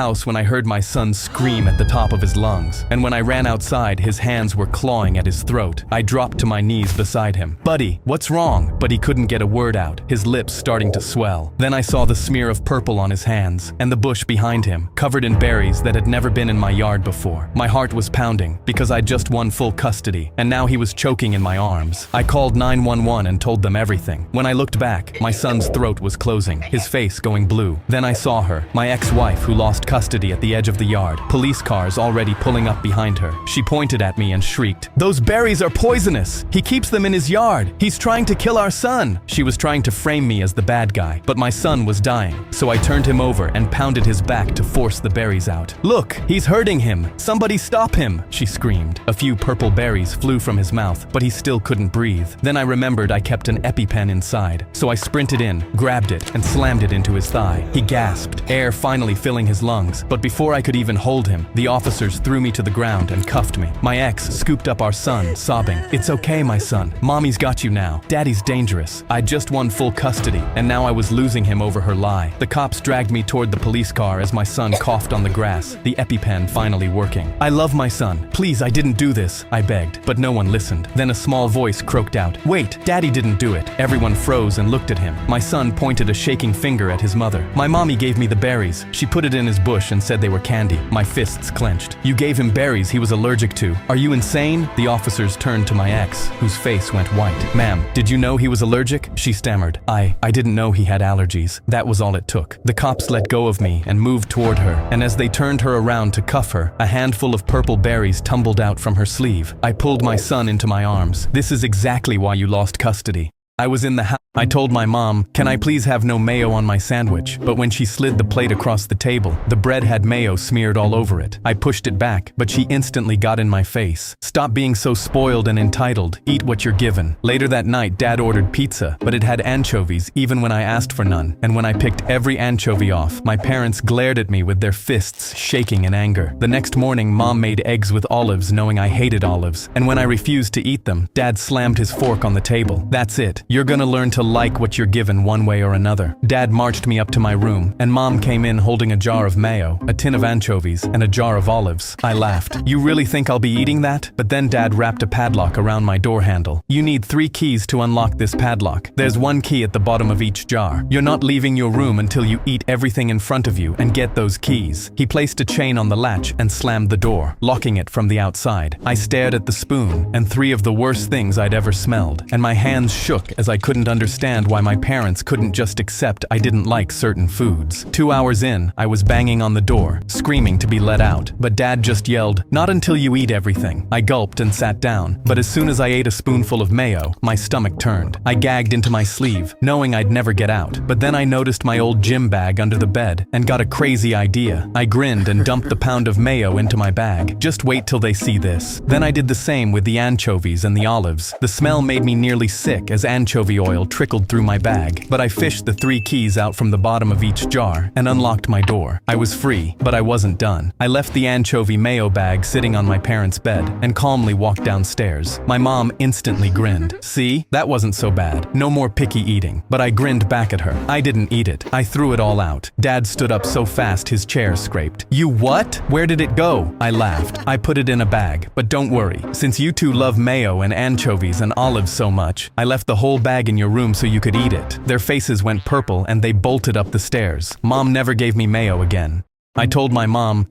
house when I heard my son scream at the top of his lungs. And when I ran outside, his hands were clawing at his throat. I dropped to my knees beside him. "Buddy, what's wrong?" But he couldn't get a word out, his lips starting to swell. Then I saw the smear of purple on his hands, and the bush behind him, covered in berries that had never been in my yard before. My heart was pounding, because I'd just won full custody, and now he was choking in my arms. I called 911 and told them everything. When I looked back, my son's throat was closing, his face going blue. Then I saw her, my ex-wife who lost custody at the edge of the yard, police cars already pulling up behind her. She pointed at me and shrieked, "Those berries are poisonous! He keeps them in his yard! He's trying to kill our son!" She was trying to frame me as the bad guy, but my son was dying, so I turned him over and pounded his back to force the berries out. "Look, he's hurting him! Somebody stop him!" she screamed. A few purple berries flew from his mouth, but he still couldn't breathe. Then I remembered I kept an EpiPen inside, so I sprinted in, grabbed it, and slammed it into his thigh. He gasped, air finally filling his lungs, but before I could even hold him, the officers threw me to the ground and cuffed me. My ex scooped up our son, sobbing, "It's okay, my son. Mommy's got you now. Daddy's dangerous." I'd just won full custody, and now I was losing him over her lie. The cops dragged me toward the police car as my son coughed on the grass, the EpiPen finally working. "I love my son. Please, I didn't do this," I begged, but no one listened. Then a small voice croaked out, "Wait, Daddy didn't do it." Everyone froze and looked at him. My son pointed a shaking finger at his mother. "My mommy gave me the berries. She put it in his bush and said they were candy." My fists clenched. "You gave him berries he was allergic to. Are you insane?" The officers turned to my ex, whose face went white. "Ma'am, did you know he was allergic?" She stammered. I didn't know he had allergies. That was all it took." The cops let go of me and moved toward her, and as they turned her around to cuff her, a handful of purple berries tumbled out from her sleeve. I pulled my son into my arms. "This is exactly why you lost custody." I was in the house. I told my mom, "Can I please have no mayo on my sandwich?" But when she slid the plate across the table, the bread had mayo smeared all over it. I pushed it back, but she instantly got in my face. "Stop being so spoiled and entitled. Eat what you're given." Later that night, Dad ordered pizza, but it had anchovies even when I asked for none. And when I picked every anchovy off, my parents glared at me with their fists shaking in anger. The next morning, Mom made eggs with olives knowing I hated olives. And when I refused to eat them, Dad slammed his fork on the table. "That's it. You're gonna learn to like what you're given one way or another." Dad marched me up to my room, and Mom came in holding a jar of mayo, a tin of anchovies, and a jar of olives. I laughed. "You really think I'll be eating that?" But then Dad wrapped a padlock around my door handle. "You need 3 keys to unlock this padlock. There's 1 key at the bottom of each jar. You're not leaving your room until you eat everything in front of you and get those keys." He placed a chain on the latch and slammed the door, locking it from the outside. I stared at the spoon and 3 of the worst things I'd ever smelled, and my hands shook as I couldn't understand why my parents couldn't just accept I didn't like certain foods. 2 hours in, I was banging on the door, screaming to be let out, but Dad just yelled, "Not until you eat everything." I gulped and sat down, but as soon as I ate a spoonful of mayo, my stomach turned. I gagged into my sleeve, knowing I'd never get out, but then I noticed my old gym bag under the bed and got a crazy idea. I grinned and dumped the pound of mayo into my bag. "Just wait till they see this." Then I did the same with the anchovies and the olives. The smell made me nearly sick as anchovy oil trickled through my bag, but I fished the 3 keys out from the bottom of each jar and unlocked my door. I was free, but I wasn't done. I left the anchovy mayo bag sitting on my parents' bed and calmly walked downstairs. My mom instantly grinned. "See? That wasn't so bad. No more picky eating." But I grinned back at her. I didn't eat it. I threw it all out. Dad stood up so fast his chair scraped. "You what? Where did it go?" I laughed. "I put it in a bag, but don't worry. Since you two love mayo and anchovies and olives so much, I left the whole bag in your room so you could eat it." Their faces went purple and they bolted up the stairs. Mom never gave me mayo again. I told my mom,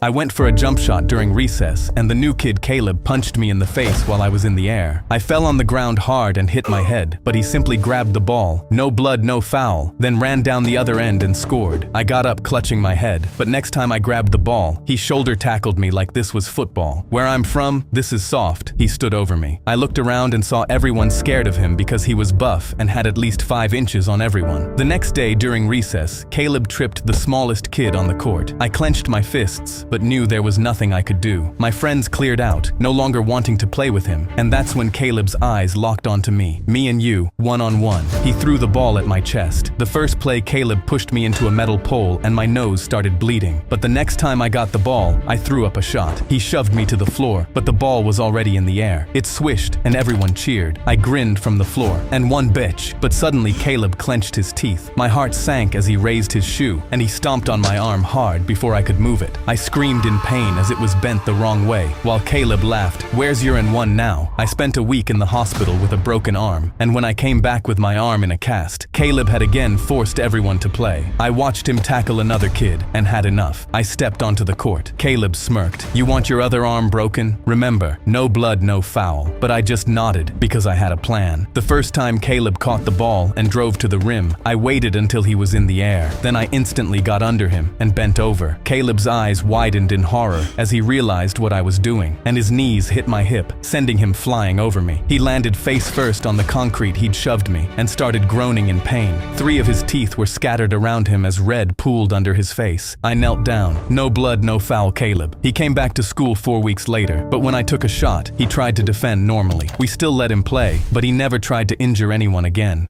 I went for a jump shot during recess, and the new kid Caleb punched me in the face while I was in the air. I fell on the ground hard and hit my head, but he simply grabbed the ball, no blood, no foul, then ran down the other end and scored. I got up clutching my head, but next time I grabbed the ball, he shoulder tackled me like this was football. "Where I'm from, this is soft." He stood over me. I looked around and saw everyone scared of him because he was buff and had at least 5 inches on everyone. The next day during recess, Caleb tripped the smallest kid on the court. I clenched my fists, but knew there was nothing I could do. My friends cleared out, no longer wanting to play with him, and that's when Caleb's eyes locked onto me. Me and you, one-on-one. He threw the ball at my chest. The first play, Caleb pushed me into a metal pole and my nose started bleeding. But the next time I got the ball, I threw up a shot. He shoved me to the floor, but the ball was already in the air. It swished and everyone cheered. I grinned from the floor, and one bitch. But suddenly Caleb clenched his teeth. My heart sank as he raised his shoe, and he stomped on my arm hard before I could move it. I screamed in pain as it was bent the wrong way, while Caleb laughed. "Where's your N1 now?" I spent a week in the hospital with a broken arm, and when I came back with my arm in a cast, Caleb had again forced everyone to play. I watched him tackle another kid, and had enough. I stepped onto the court. Caleb smirked. "You want your other arm broken? Remember, no blood, no foul." But I just nodded, because I had a plan. The first time Caleb caught the ball and drove to the rim, I waited until he was in the air. Then I instantly got under him and bent over. Caleb's eyes widened in horror as he realized what I was doing, and his knees hit my hip, sending him flying over me. He landed face first on the concrete he'd shoved me and started groaning in pain. 3 of his teeth were scattered around him as red pooled under his face. I knelt down. "No blood, no foul, Caleb." He came back to school 4 weeks later, but when I took a shot, he tried to defend normally. We still let him play, but he never tried to injure anyone again.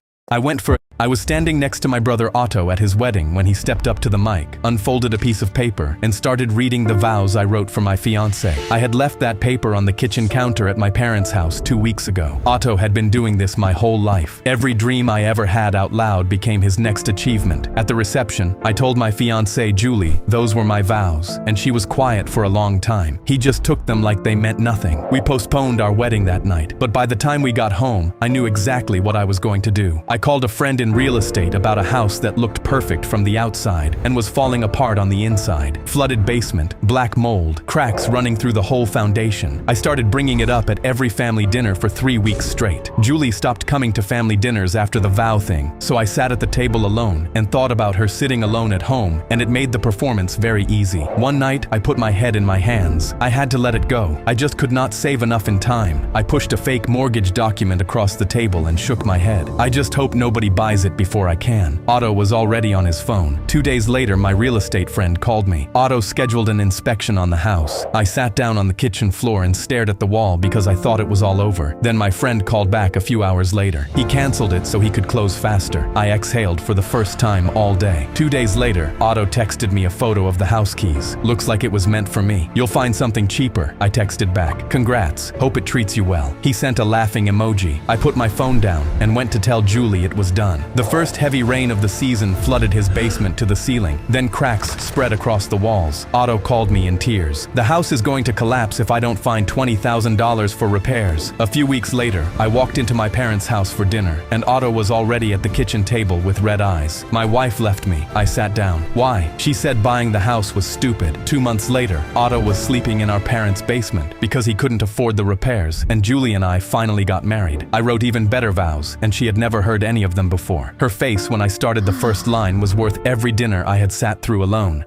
I was standing next to my brother Otto at his wedding when he stepped up to the mic, unfolded a piece of paper, and started reading the vows I wrote for my fiancée. I had left that paper on the kitchen counter at my parents' house 2 weeks ago. Otto had been doing this my whole life. Every dream I ever had out loud became his next achievement. At the reception, I told my fiancée Julie those were my vows, and she was quiet for a long time. He just took them like they meant nothing. We postponed our wedding that night, but by the time we got home, I knew exactly what I was going to do. I called a friend in real estate about a house that looked perfect from the outside and was falling apart on the inside. Flooded basement, black mold, cracks running through the whole foundation. I started bringing it up at every family dinner for 3 weeks straight. Julie stopped coming to family dinners after the vow thing, so I sat at the table alone and thought about her sitting alone at home, and it made the performance very easy. One night, I put my head in my hands. I had to let it go. I just could not save enough in time. I pushed a fake mortgage document across the table and shook my head. I just hope nobody buys it before I can. Otto was already on his phone. 2 days later, my real estate friend called me. Otto scheduled an inspection on the house. I sat down on the kitchen floor and stared at the wall because I thought it was all over. Then my friend called back a few hours later. He canceled it so he could close faster. I exhaled for the first time all day. 2 days later, Otto texted me a photo of the house keys. "Looks like it was meant for me. You'll find something cheaper," I texted back. "Congrats. Hope it treats you well." He sent a laughing emoji. I put my phone down and went to tell Julie it was done. The first heavy rain of the season flooded his basement to the ceiling. Then cracks spread across the walls. Otto called me in tears. "The house is going to collapse if I don't find $20,000 for repairs." A few weeks later, I walked into my parents' house for dinner, and Otto was already at the kitchen table with red eyes. My wife left me. I sat down. "Why?" She said buying the house was stupid. 2 months later, Otto was sleeping in our parents' basement because he couldn't afford the repairs, and Julie and I finally got married. I wrote even better vows, and she had never heard any of them before. Her face when I started the first line was worth every dinner I had sat through alone.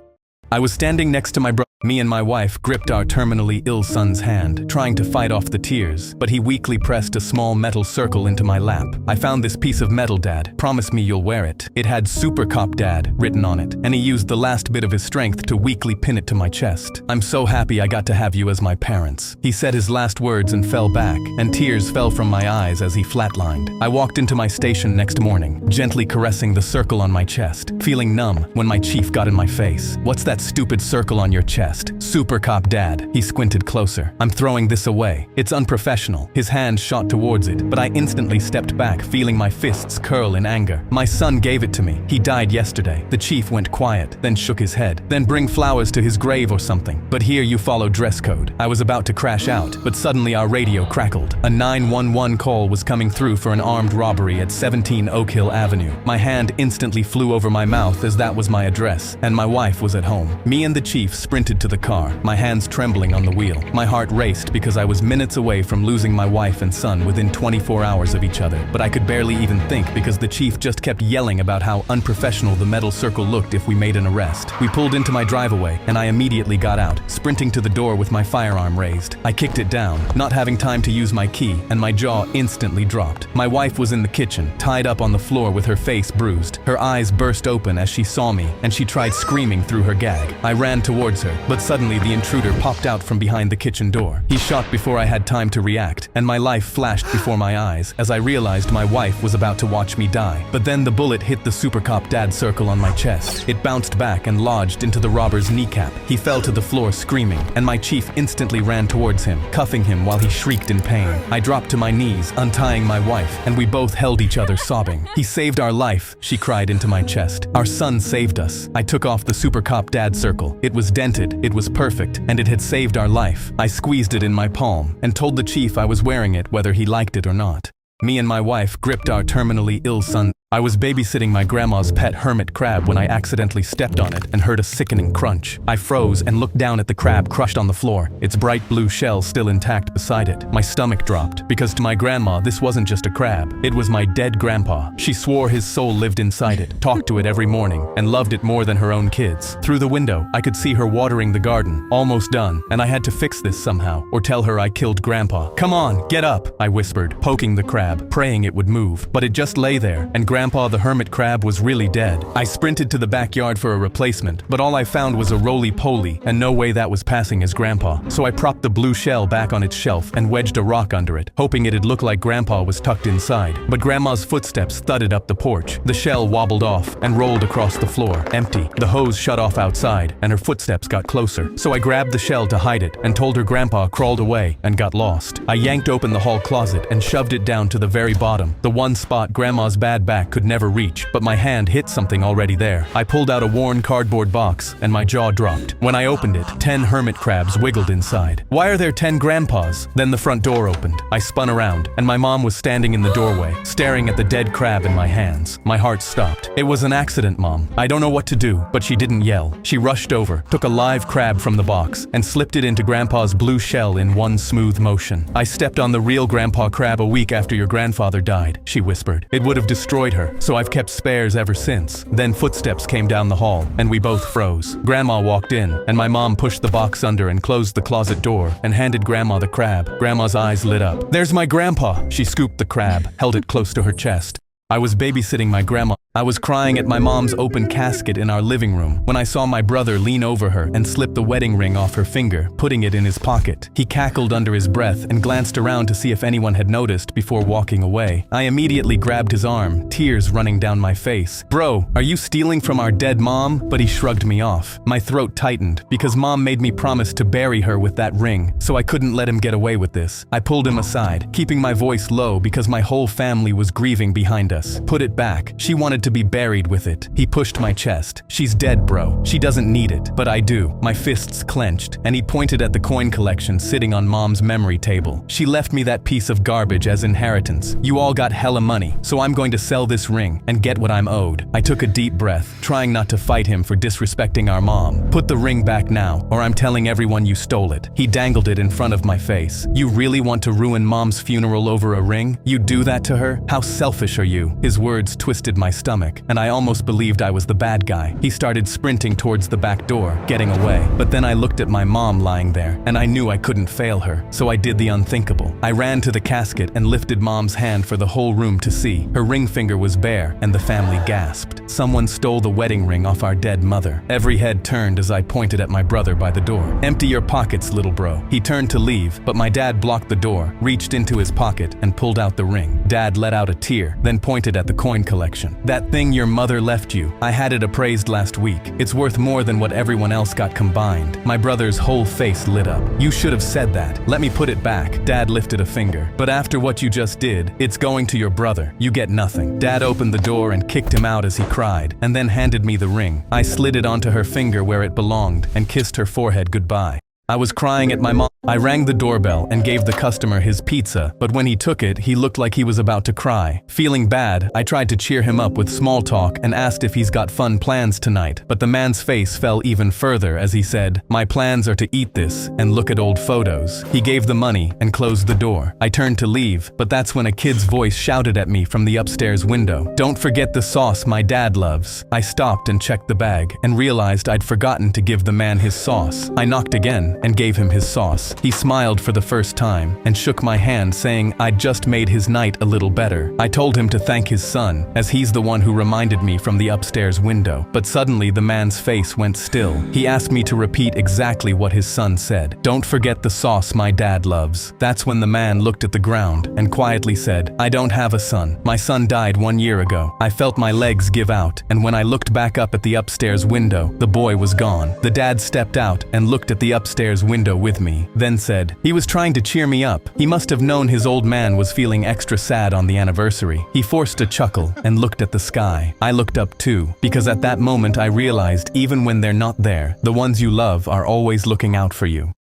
I was standing next to my brother. Me and my wife gripped our terminally ill son's hand, trying to fight off the tears, but he weakly pressed a small metal circle into my lap. "I found this piece of metal, Dad. Promise me you'll wear it." It had "Super Cop Dad" written on it, and he used the last bit of his strength to weakly pin it to my chest. "I'm so happy I got to have you as my parents." He said his last words and fell back, and tears fell from my eyes as he flatlined. I walked into my station next morning, gently caressing the circle on my chest, feeling numb when my chief got in my face. "What's that stupid circle on your chest?" "Super Cop Dad." He squinted closer. "I'm throwing this away. It's unprofessional." His hand shot towards it, but I instantly stepped back, feeling my fists curl in anger. "My son gave it to me. He died yesterday." The chief went quiet, then shook his head. "Then bring flowers to his grave or something. But here you follow dress code." I was about to crash out, but suddenly our radio crackled. A 911 call was coming through for an armed robbery at 17 Oak Hill Avenue. My hand instantly flew over my mouth as that was my address, and my wife was at home. Me and the chief sprinted to the car, my hands trembling on the wheel. My heart raced because I was minutes away from losing my wife and son within 24 hours of each other, but I could barely even think because the chief just kept yelling about how unprofessional the metal circle looked if we made an arrest. We pulled into my driveway, and I immediately got out, sprinting to the door with my firearm raised. I kicked it down, not having time to use my key, and my jaw instantly dropped. My wife was in the kitchen, tied up on the floor with her face bruised. Her eyes burst open as she saw me, and she tried screaming through her gag. I ran towards her, but suddenly the intruder popped out from behind the kitchen door. He shot before I had time to react, and my life flashed before my eyes as I realized my wife was about to watch me die. But then the bullet hit the Super Cop Dad circle on my chest. It bounced back and lodged into the robber's kneecap. He fell to the floor screaming, and my chief instantly ran towards him, cuffing him while he shrieked in pain. I dropped to my knees, untying my wife, and we both held each other sobbing. "He saved our life," she cried into my chest. "Our son saved us." I took off the Super Cop Dad circle. It was dented, it was perfect, and it had saved our life. I squeezed it in my palm and told the chief I was wearing it whether he liked it or not. Me and my wife gripped our terminally ill son. I was babysitting my grandma's pet hermit crab when I accidentally stepped on it and heard a sickening crunch. I froze and looked down at the crab crushed on the floor, its bright blue shell still intact beside it. My stomach dropped, because to my grandma this wasn't just a crab. It was my dead grandpa. She swore his soul lived inside it, talked to it every morning, and loved it more than her own kids. Through the window, I could see her watering the garden, almost done, and I had to fix this somehow, or tell her I killed grandpa. "Come on, get up," I whispered, poking the crab, praying it would move. But it just lay there, and Grandpa the hermit crab was really dead. I sprinted to the backyard for a replacement, but all I found was a roly-poly, and no way that was passing as Grandpa. So I propped the blue shell back on its shelf and wedged a rock under it, hoping it'd look like Grandpa was tucked inside. But Grandma's footsteps thudded up the porch. The shell wobbled off and rolled across the floor, empty. The hose shut off outside, and her footsteps got closer. So I grabbed the shell to hide it and told her Grandpa crawled away and got lost. I yanked open the hall closet and shoved it down to the very bottom, the one spot Grandma's bad back could never reach, but my hand hit something already there. I pulled out a worn cardboard box, and my jaw dropped. When I opened it, 10 hermit crabs wiggled inside. "Why are there 10 grandpas?" Then the front door opened. I spun around, and my mom was standing in the doorway, staring at the dead crab in my hands. My heart stopped. "It was an accident, Mom. I don't know what to do," but she didn't yell. She rushed over, took a live crab from the box, and slipped it into Grandpa's blue shell in one smooth motion. "I stepped on the real Grandpa crab a week after your grandfather died," she whispered. "It would have destroyed her, so I've kept spares ever since." Then footsteps came down the hall, and we both froze. Grandma walked in, and my mom pushed the box under and closed the closet door and handed Grandma the crab. Grandma's eyes lit up. "There's my grandpa!" She scooped the crab, held it close to her chest. I was babysitting my grandma. I was crying at my mom's open casket in our living room when I saw my brother lean over her and slip the wedding ring off her finger, putting it in his pocket. He cackled under his breath and glanced around to see if anyone had noticed before walking away. I immediately grabbed his arm, tears running down my face. "Bro, are you stealing from our dead mom?" But he shrugged me off. My throat tightened because Mom made me promise to bury her with that ring, so I couldn't let him get away with this. I pulled him aside, keeping my voice low because my whole family was grieving behind us. "Put it back. She wanted to be buried with it." He pushed my chest. "She's dead, bro. She doesn't need it, but I do." My fists clenched, and he pointed at the coin collection sitting on Mom's memory table. "She left me that piece of garbage as inheritance. You all got hella money, so I'm going to sell this ring and get what I'm owed." I took a deep breath, trying not to fight him for disrespecting our mom. "Put the ring back now, or I'm telling everyone you stole it." He dangled it in front of my face. "You really want to ruin Mom's funeral over a ring? You do that to her? How selfish are you?" His words twisted my stomach, and I almost believed I was the bad guy. He started sprinting towards the back door, getting away. But then I looked at my mom lying there, and I knew I couldn't fail her, so I did the unthinkable. I ran to the casket and lifted Mom's hand for the whole room to see. Her ring finger was bare, and the family gasped. Someone stole the wedding ring off our dead mother. Every head turned as I pointed at my brother by the door. "Empty your pockets, little bro." He turned to leave, but my dad blocked the door, reached into his pocket, and pulled out the ring. Dad let out a tear, then pointed at the coin collection. "That thing your mother left you, I had it appraised last week. It's worth more than what everyone else got combined." My brother's whole face lit up. "You should have said that. Let me put it back." Dad lifted a finger. "But after what you just did, it's going to your brother. You get nothing." Dad opened the door and kicked him out as he cried, and then handed me the ring. I slid it onto her finger where it belonged and kissed her forehead goodbye. I was crying at my mom. I rang the doorbell and gave the customer his pizza, but when he took it, he looked like he was about to cry. Feeling bad, I tried to cheer him up with small talk and asked if he's got fun plans tonight, but the man's face fell even further as he said, "My plans are to eat this and look at old photos." He gave the money and closed the door. I turned to leave, but that's when a kid's voice shouted at me from the upstairs window, "Don't forget the sauce my dad loves." I stopped and checked the bag and realized I'd forgotten to give the man his sauce. I knocked again, and gave him his sauce. He smiled for the first time and shook my hand, saying I'd just made his night a little better. I told him to thank his son, as he's the one who reminded me from the upstairs window. But suddenly the man's face went still. He asked me to repeat exactly what his son said. "Don't forget the sauce my dad loves." That's when the man looked at the ground and quietly said, "I don't have a son. My son died 1 year ago." I felt my legs give out, and when I looked back up at the upstairs window, the boy was gone. The dad stepped out and looked at the upstairs window with me, then said, "He was trying to cheer me up. He must have known his old man was feeling extra sad on the anniversary." He forced a chuckle and looked at the sky. I looked up too, because at that moment I realized even when they're not there, the ones you love are always looking out for you.